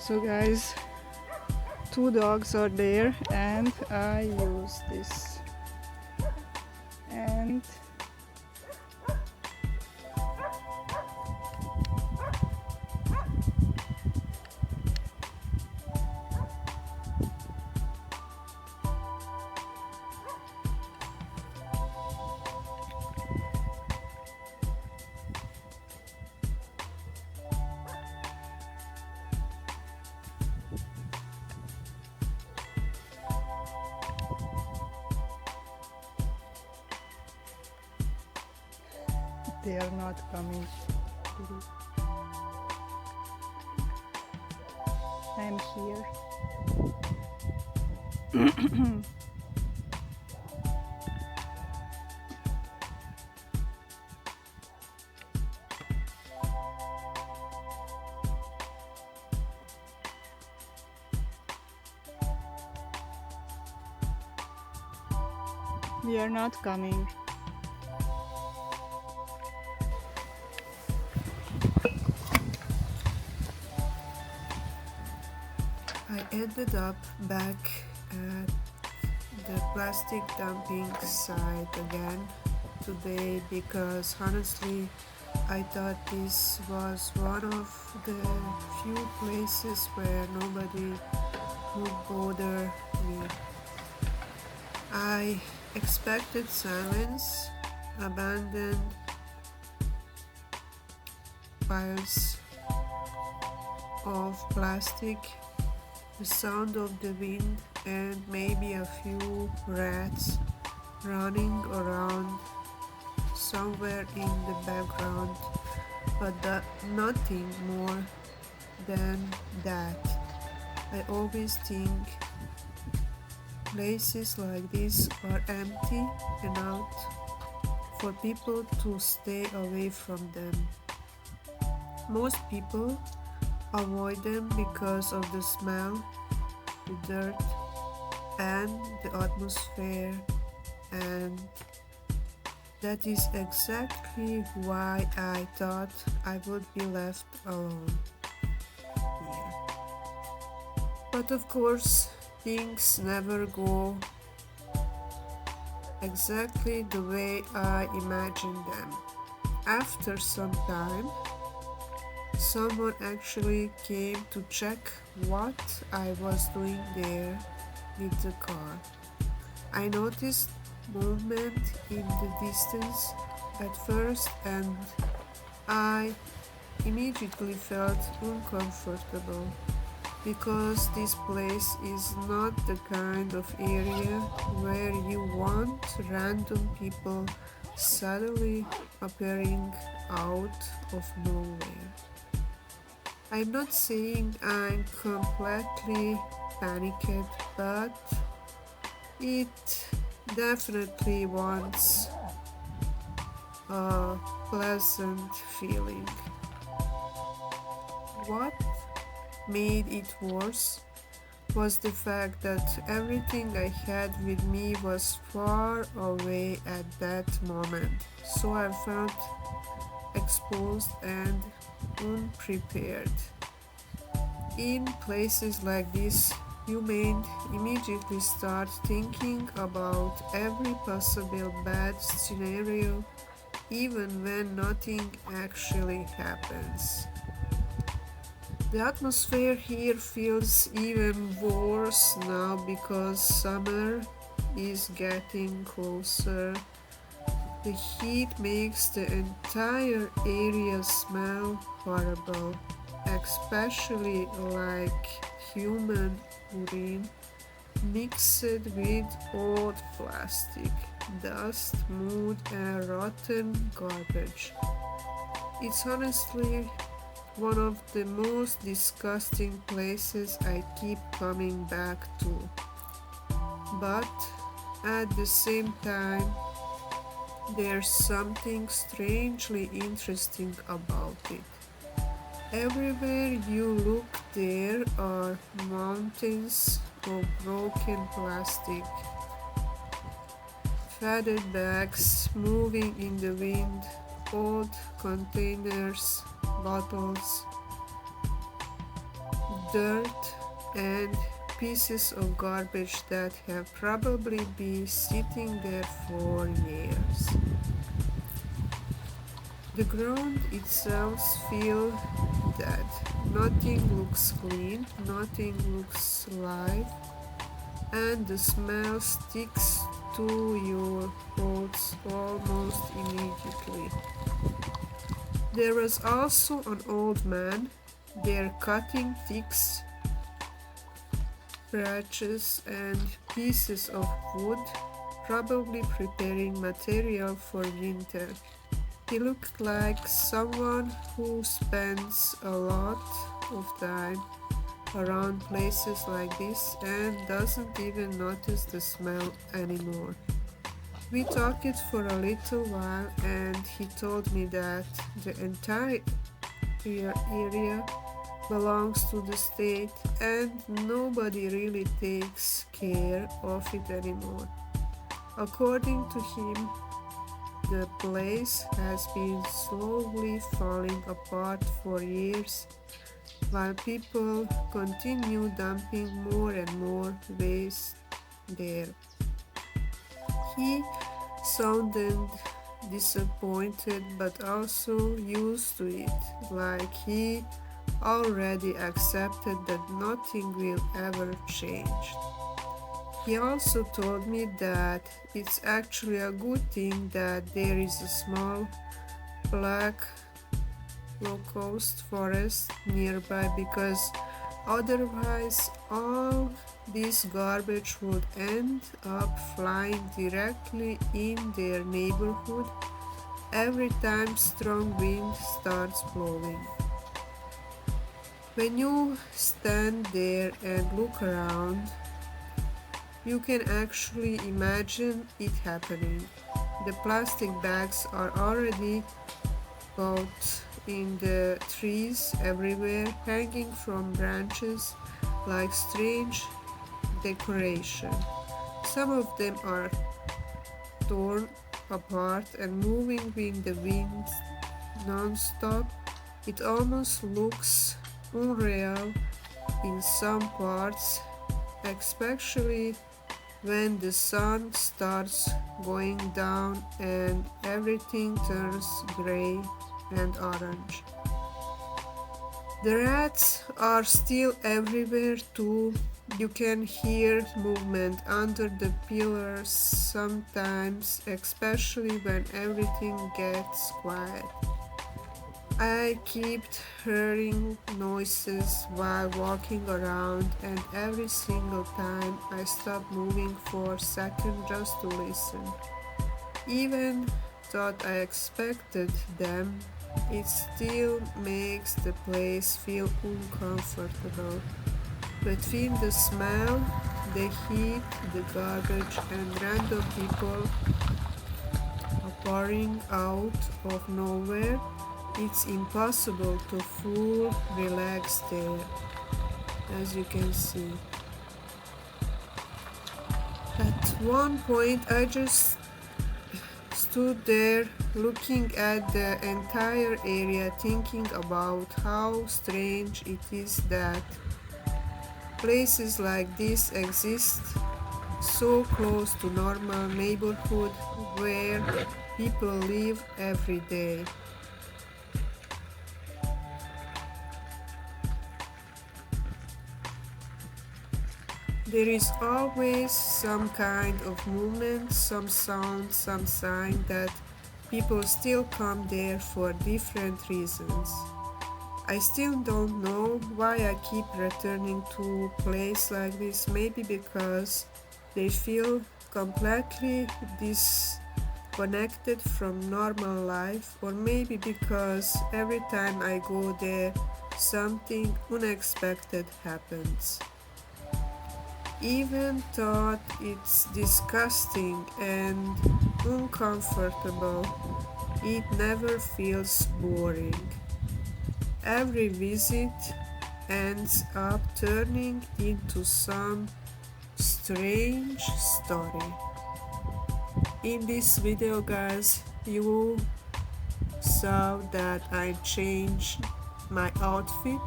So guys, two dogs are there and I use this, and they are not coming. I'm here. They are not coming. I ended up back at the plastic dumping site again today because honestly I thought this was one of the few places where nobody would bother me. I expected silence, abandoned piles of plastic, the sound of the wind, and maybe a few rats running around somewhere in the background, but nothing more than that. I always think places like this are empty enough for people to stay away from them. Most people avoid them because of the smell, the dirt, and the atmosphere, and that is exactly why I thought I would be left alone here. But of course, things never go exactly the way I imagined them. After some time, someone actually came to check what I was doing there with the car. I noticed movement in the distance at first and I immediately felt uncomfortable because this place is not the kind of area where you want random people suddenly appearing out of nowhere. I'm not saying I'm completely panicked, but it definitely wants a pleasant feeling. What made it worse was the fact that everything I had with me was far away at that moment, so I felt exposed and unprepared. In places like this, you may immediately start thinking about every possible bad scenario, even when nothing actually happens. The atmosphere here feels even worse now because summer is getting closer. The heat makes the entire area smell horrible, especially like human urine mixed with old plastic, dust, mud, and rotten garbage. It's honestly one of the most disgusting places I keep coming back to. But at the same time, there's something strangely interesting about it. Everywhere you look, there are mountains of broken plastic, faded bags moving in the wind, old containers, bottles, dirt, and pieces of garbage that have probably been sitting there for years. The ground itself feels dead. Nothing looks clean, nothing looks alive, and the smell sticks to your thoughts almost immediately. There was also an old man there cutting sticks, branches, and pieces of wood, probably preparing material for winter. He looked like someone who spends a lot of time around places like this and doesn't even notice the smell anymore. We talked for a little while and he told me that the entire area belongs to the state and nobody really takes care of it anymore. According to him, the place has been slowly falling apart for years while people continue dumping more and more waste there. He sounded disappointed but also used to it, like he already accepted that nothing will ever change. He also told me that it's actually a good thing that there is a small black locust forest nearby because otherwise all this garbage would end up flying directly in their neighborhood every time strong wind starts blowing. When you stand there and look around, you can actually imagine it happening. The plastic bags are already out in the trees everywhere, hanging from branches like strange decoration. Some of them are torn apart and moving with the wind non-stop. It almost looks unreal in some parts, especially when the sun starts going down and everything turns gray and orange. The rats are still everywhere too. You can hear movement under the pillars sometimes, especially when everything gets quiet. I kept hearing noises while walking around, and every single time I stopped moving for a second just to listen. Even though I expected them, it still makes the place feel uncomfortable. Between the smell, the heat, the garbage, and random people pouring out of nowhere, it's impossible to fully relax there, as you can see. At one point, I just stood there looking at the entire area, thinking about how strange it is that places like this exist so close to normal neighborhood where people live every day. There is always some kind of movement, some sound, some sign that people still come there for different reasons. I still don't know why I keep returning to a place like this, maybe because they feel completely disconnected from normal life, or maybe because every time I go there, something unexpected happens. Even though it's disgusting and uncomfortable, it never feels boring. Every visit ends up turning into some strange story. In this video, guys, you saw that I changed my outfit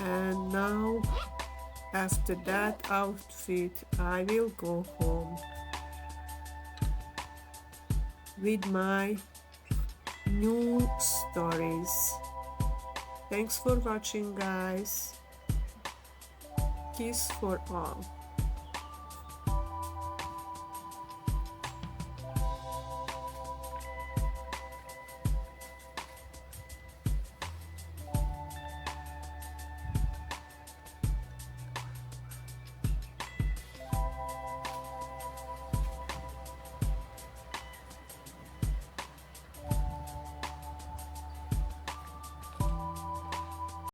And now, after that outfit, I will go home with my new stories. Thanks for watching, guys. Kiss for all.